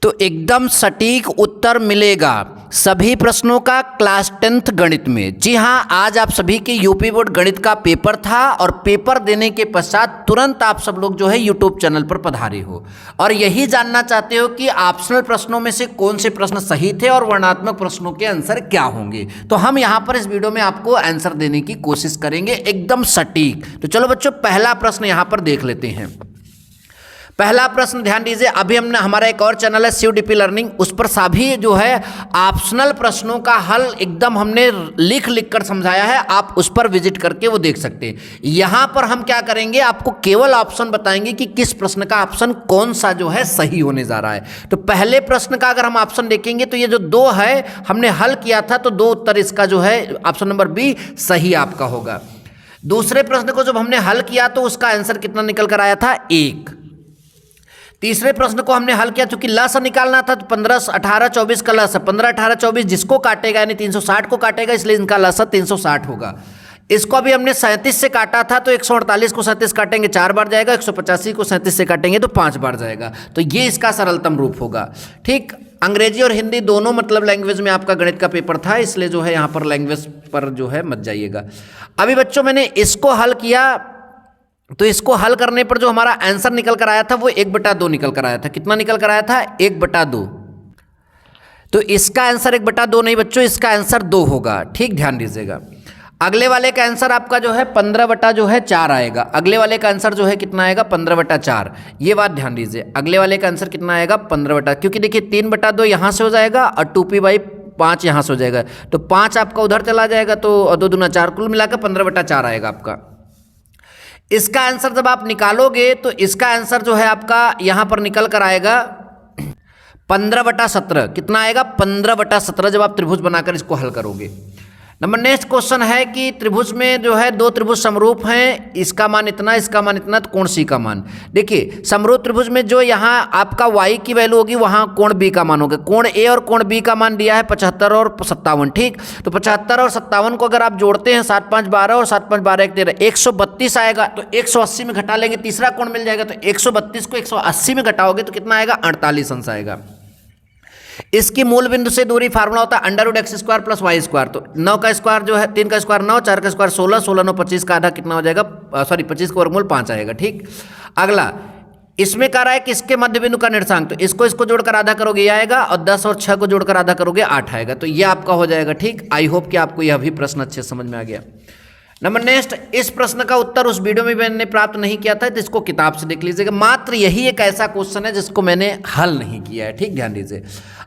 तो एकदम सटीक उत्तर मिलेगा सभी प्रश्नों का क्लास 10th गणित में। जी हाँ, आज आप सभी के यूपी बोर्ड गणित का पेपर था और पेपर देने के पश्चात तुरंत आप सब लोग जो है यूट्यूब चैनल पर पधारे हो और यही जानना चाहते हो कि ऑप्शनल प्रश्नों में से कौन से प्रश्न सही थे और वर्णनात्मक प्रश्नों के आंसर क्या होंगे। तो हम यहाँ पर इस वीडियो में आपको आंसर देने की कोशिश करेंगे एकदम सटीक। तो चलो बच्चों, पहला प्रश्न यहाँ पर देख लेते हैं। पहला प्रश्न ध्यान दीजिए, अभी हमने हमारा एक और चैनल है शिवडीपी लर्निंग, उस पर सभी जो है ऑप्शनल प्रश्नों का हल एकदम हमने लिख कर समझाया है। आप उस पर विजिट करके वो देख सकते हैं। यहाँ पर हम क्या करेंगे, आपको केवल ऑप्शन बताएंगे कि किस प्रश्न का ऑप्शन कौन सा जो है सही होने जा रहा है। तो पहले प्रश्न का अगर हम ऑप्शन देखेंगे तो ये जो दो है हमने हल किया था, तो दो उत्तर इसका जो है ऑप्शन नंबर बी सही आपका होगा। दूसरे प्रश्न को जब हमने हल किया तो उसका आंसर कितना निकल कर आया था, 1। तीसरे प्रश्न को हमने हल किया, चूंकि लस निकालना था तो 15, 18, 24 का लस, 15, 18, 24 जिसको काटेगा यानी 360 को काटेगा, इसलिए इनका लस 360 होगा। इसको अभी हमने 37 से काटा था तो 148 को 37 काटेंगे 4 बार जाएगा, 185 को 37 से काटेंगे तो 5 बार जाएगा। तो ये इसका सरलतम रूप होगा। ठीक, अंग्रेजी और हिंदी दोनों मतलब लैंग्वेज में आपका गणित का पेपर था, इसलिए जो है यहाँ पर लैंग्वेज पर जो है मत जाइएगा। अभी बच्चों मैंने इसको हल किया तो इसको हल करने पर जो हमारा आंसर निकल कर आया था वो 1/2 निकल कर आया था। कितना निकल कर आया था, 1/2। तो इसका आंसर 1/2 नहीं बच्चों, इसका आंसर 2 होगा। ठीक, ध्यान दीजिएगा। अगले वाले का आंसर आपका जो है 15/4 आएगा। अगले वाले का आंसर जो है कितना आएगा, 15/4। ये बात ध्यान दीजिए, अगले वाले का आंसर कितना आएगा, 15/, क्योंकि देखिए 3/2 यहाँ से हो जाएगा और 2p/5 यहाँ से हो जाएगा, तो 5 आपका उधर चला जाएगा, तो 2 दूना 4, कुल मिलाकर 15/4 आएगा आपका। इसका आंसर जब आप निकालोगे तो इसका आंसर जो है आपका यहाँ पर निकल कर आएगा 15/17। कितना आएगा, 15/17 जब आप त्रिभुज बनाकर इसको हल करोगे। नंबर नेक्स्ट क्वेश्चन है कि त्रिभुज में जो है 2 त्रिभुज समरूप हैं, इसका मान इतना, इसका मान इतना, तो कोण सी का मान। देखिए समरूप त्रिभुज में जो यहाँ आपका y की वैल्यू होगी वहाँ कोण b का मान होगा। कोण a और कोण b का मान दिया है 75 और 57। ठीक, तो 75 और 57 को अगर आप जोड़ते हैं 7, 5, 12 और 7, 5, 12, 1, 13, 132 आएगा। तो 180 में घटा लेंगे, तीसरा कोण मिल जाएगा। तो 132 को 180 में घटाओगे तो कितना आएगा, 48 अंश आएगा। इसकी मूल बिंदु से दूरी फार्मूला होता है √x² + y²। तो 9 का स्क्वायर जो है, 3 का स्क्वायर 9, 4 का स्क्वायर 16, 16 9 25 का आधा कितना हो जाएगा, 25 का वर्गमूल 5 आएगा। ठीक, अगला इसमें कह रहा है कि इसके मध्य बिंदु का निर्देशांक, तो इसको जोड़कर आधा करोगे ये आएगा और 10 और 6 को जोड़कर आधा करोगे 8 आएगा। तो ये आपका हो जाएगा। ठीक, आई होप कि आपको यह भी प्रश्न अच्छे समझ में आ गया। नंबर नेक्स्ट, इस प्रश्न का उत्तर उस वीडियो में मैंने प्राप्त नहीं किया था, तो इसको किताब से देख लीजिएगा। मात्र यही एक ऐसा क्वेश्चन है जिसको मैंने हल नहीं किया है। ठीक, ध्यान दीजिए।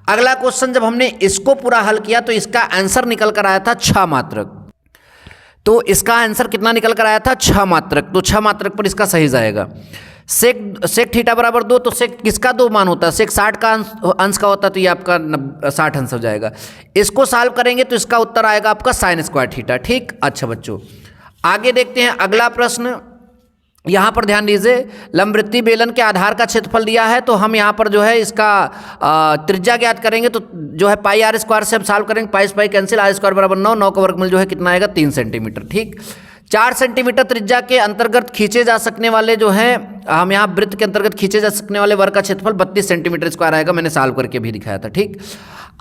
अगला क्वेश्चन जब हमने इसको पूरा हल किया तो इसका आंसर निकल कर आया था 6 मात्रक। तो इसका आंसर कितना निकल कर आया था, 6 मात्रक। तो 6 मात्रक पर इसका सही जाएगा। सेक थीटा बराबर 2, तो सेक किसका 2 मान होता है, सेक 60 का अंश का होता है, तो ये आपका 60 अंश हो जाएगा। इसको सॉल्व करेंगे तो इसका उत्तर आएगा आपका sin² थीटा। ठीक, अच्छा बच्चों आगे देखते हैं अगला प्रश्न। यहाँ पर ध्यान दीजिए, लंबवृत्तीय बेलन के आधार का क्षेत्रफल दिया है, तो हम यहाँ पर जो है इसका त्रिज्या ज्ञात करेंगे। तो जो है πr² से हम सॉल्व करेंगे, π कैंसिल, r² बराबर 9, 9 का वर्गमूल जो है कितना आएगा, 3 सेंटीमीटर। ठीक, 4 सेंटीमीटर त्रिज्या के अंतर्गत खींचे जा सकने वाले जो है, हम यहाँ वृत्त के अंतर्गत खींचे जा सकने वाले वर्ग का क्षेत्रफल 32 सेंटीमीटर स्क्वायर आएगा। मैंने सॉल्व करके भी दिखाया था। ठीक,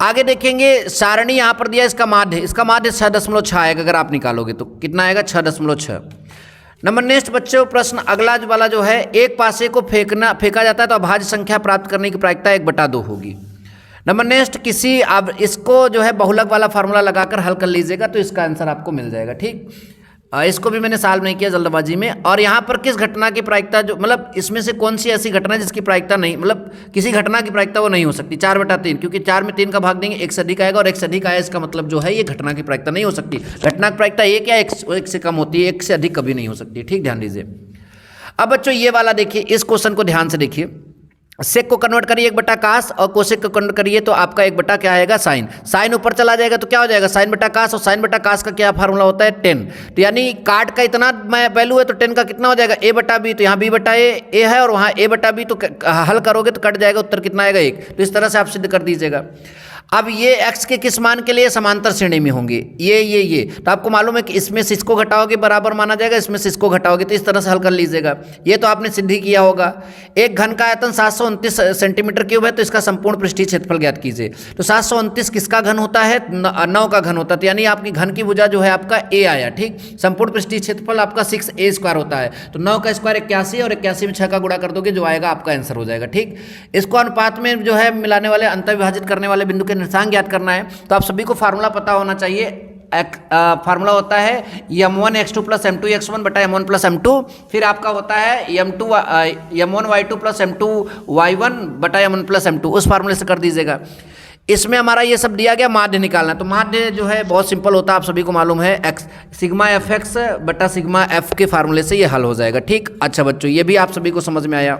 आगे देखेंगे सारणी यहाँ पर दिया, इसका माध्य 6.6 आएगा। अगर आप निकालोगे तो कितना आएगा, 6.6। नंबर नेक्स्ट बच्चों प्रश्न अगला वाला जो है, एक पासे को फेंका जाता है तो अभाज्य संख्या प्राप्त करने की प्रायिकता 1/2 होगी। नंबर नेक्स्ट किसी, अब इसको जो है बहुलक वाला फार्मूला लगाकर हल कर लीजिएगा तो इसका आंसर आपको मिल जाएगा। ठीक, इसको भी मैंने सॉल्व नहीं किया जल्दबाजी में। और यहाँ पर किस घटना की प्रायिकता, जो मतलब इसमें से कौन सी ऐसी घटना है जिसकी प्रायिकता नहीं, मतलब किसी घटना की प्रायिकता वो नहीं हो सकती, 4/3, क्योंकि 4 में 3 का भाग देंगे 1 से अधिक आएगा और 1 से अधिक आया इसका मतलब जो है ये घटना की प्रायिकता नहीं हो सकती। घटना की प्रायिकता 1 या 1 से कम होती है, 1 से अधिक कभी नहीं हो सकती। ठीक, ध्यान दीजिए। अब बच्चों ये वाला देखिए, इस क्वेश्चन को ध्यान से देखिए। सेक को कन्वर्ट करिए 1/cos और कोसेक को कन्वर्ट करिए तो आपका 1 क्या आएगा, साइन। साइन ऊपर चला जाएगा तो क्या हो जाएगा, sin/cos, और sin/cos का क्या फार्मूला होता है, 10। तो यानी काट का इतना वैल्यू है तो 10 का कितना हो जाएगा, a/b। तो यहाँ b/a है और वहाँ a/b, तो हल करोगे तो कट जाएगा, उत्तर कितना आएगा, 1। तो इस तरह से आप सिद्ध कर दीजिएगा। अब ये x के किस मान के लिए समांतर श्रेणी में होंगे, ये तो आपको मालूम है कि इसमें से इसको घटाओगे बराबर माना जाएगा, इसमें से इसको घटाओगे, तो इस तरह से हल कर लीजिएगा। ये तो आपने सिद्ध ही किया होगा। एक घन का आयतन 729 सेंटीमीटर क्यूब है, तो इसका संपूर्ण पृष्ठीय क्षेत्रफल ज्ञात कीजिए। तो 729 किसका घन होता है, 9 का घन होता है, तो यानी आपकी घन की भुजा जो है आपका a आया, ठीक। संपूर्ण पृष्ठीय क्षेत्रफल आपका 6a² होता है, तो 9 का स्क्वायर 81 और 81 में 6 का गुणा कर दोगे, जो आएगा आपका आंसर हो जाएगा, ठीक। इसको अनुपात में जो है मिलाने वाले अंतर्विभाजित करने वाले बिंदु के निर्देशांक ज्ञात करना है। तो आप सभी को फार्मूला पता होना चाहिए। फार्मूला होता है m1 x2 plus m2 x1 बटा m1 प्लस m2, फिर आपका होता है m1 y2 plus m2 y1 बटा m1 प्लस m2, उस फार्मूले से कर दीजिएगा। इसमें हमारा ये सब दिया गया, माध्य निकालना। तो माध्य जो है बहुत सिंपल होता है, आप सभी को मालूम है, सिग्मा एफ एक्स बटा सिग्मा एफ के फार्मूले से ये हल हो जाएगा, ठीक। अच्छा बच्चों, ये भी आप सभी को समझ में आया।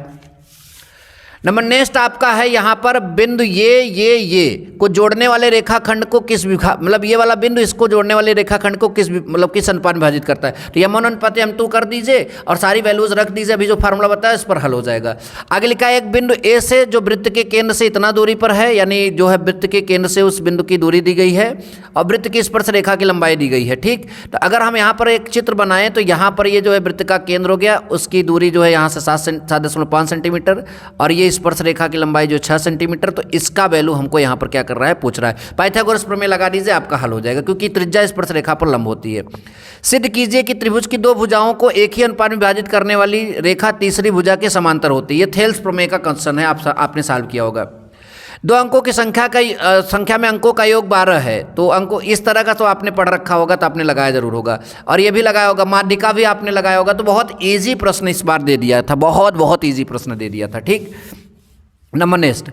नंबर नेक्स्ट आपका है यहाँ पर बिंदु ये को जोड़ने वाले रेखाखंड को किस मतलब ये वाला बिंदु इसको जोड़ने वाले रेखाखंड को किस मतलब किस अनुपात में विभाजित करता है। तो m1 अनुपात m2 कर दीजिए और सारी वैल्यूज रख दीजिए, अभी जो फार्मूला बताया इस पर हल हो जाएगा। आगे लिखा है एक बिंदु ए से जो वृत्त के केंद्र से इतना दूरी पर है, यानी जो है वृत्त के केंद्र से उस बिंदु की दूरी दी गई है और वृत्त की स्पर्श रेखा की लंबाई दी गई है, ठीक। तो अगर हम यहाँ पर एक चित्र बनाएं तो यहाँ पर ये जो है वृत्त का केंद्र हो गया, उसकी दूरी जो है यहाँ से 7.5 सेंटीमीटर और ये स्पर्श रेखा की लंबाई जो 6 सेंटीमीटर। तो इसका वैल्यू हमको यहाँ पर क्या कर रहा है, पूछ रहा है। पाइथागोरस प्रमेय लगा दीजिए, आपका हल हो जाएगा, क्योंकि त्रिज्या स्पर्श रेखा पर लंब होती है। सिद्ध कीजिए कि त्रिभुज की दो भुजाओं को एक ही अनुपात में विभाजित करने वाली रेखा तीसरी भुजा के समांतर होती है। ये थेल्स प्रमेय का क्वेश्चन है, आपने सॉल्व किया होगा। दो अंकों की संख्या में अंकों का योग 12 है, तो अंकों इस तरह का तो आपने पढ़ रखा होगा, तो आपने लगाया जरूर होगा, और ये भी लगाया होगा, माध्यिका भी आपने लगाया होगा। तो बहुत ईजी प्रश्न इस बार दे दिया था, बहुत ईजी प्रश्न दे दिया था, ठीक। नंबर नेक्स्ट,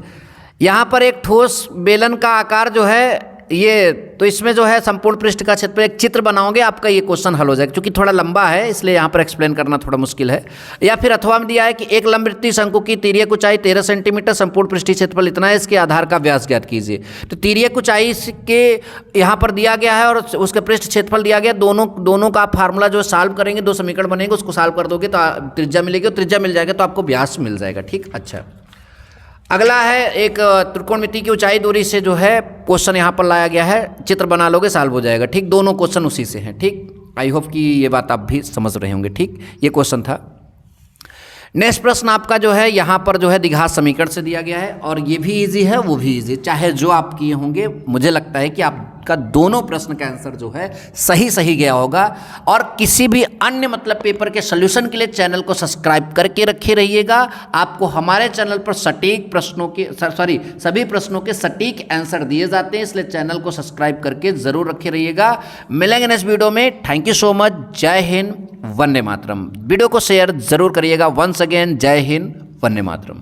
यहाँ पर एक ठोस बेलन का आकार जो है ये, तो इसमें जो है संपूर्ण पृष्ठ का क्षेत्र एक चित्र बनाओगे, आपका ये क्वेश्चन हल हो जाएगा। क्योंकि थोड़ा लंबा है इसलिए यहाँ पर एक्सप्लेन करना थोड़ा मुश्किल है। या फिर अथवा में दिया है कि एक लंबवृत्तीय शंकु की तिर्यक ऊंचाई 13 सेंटीमीटर, संपूर्ण पृष्ठीय क्षेत्रफल इतना है, इसके आधार का व्यास ज्ञात कीजिए। तो तिर्यक ऊंचाई के यहाँ पर दिया गया है और उसके पृष्ठ क्षेत्रफल दिया गया, दोनों का आप फार्मूला जो सॉल्व करेंगे, दो समीकरण बनेंगे, उसको सॉल्व कर दोगे तो त्रिज्या मिलेगी, और त्रिज्या मिल जाएगा तो आपको व्यास मिल जाएगा, ठीक। अच्छा, अगला है एक त्रिकोणमिति की ऊंचाई दूरी से जो है क्वेश्चन यहाँ पर लाया गया है, चित्र बना लोगे सॉल्व हो जाएगा, ठीक। दोनों क्वेश्चन उसी से हैं, ठीक। आई होप कि ये बात आप भी समझ रहे होंगे, ठीक। ये क्वेश्चन था। नेक्स्ट प्रश्न आपका जो है यहाँ पर जो है द्विघात समीकरण से दिया गया है, और ये भी इजी है वो भी इजी, चाहे जो आप किए होंगे, मुझे लगता है कि आपका दोनों प्रश्न का आंसर जो है सही गया होगा। और किसी भी अन्य मतलब पेपर के सोल्यूशन के लिए चैनल को सब्सक्राइब करके रखे रहिएगा। आपको हमारे चैनल पर सटीक प्रश्नों के सभी प्रश्नों के सटीक आंसर दिए जाते हैं, इसलिए चैनल को सब्सक्राइब करके जरूर रखे रहिएगा। मिलेंगे नेक्स्ट वीडियो में। Thank you so much. जय हिंद, वंदे मातरम। वीडियो को शेयर जरूर करिएगा। वंस अगेन जय हिंद, वंदे मातरम।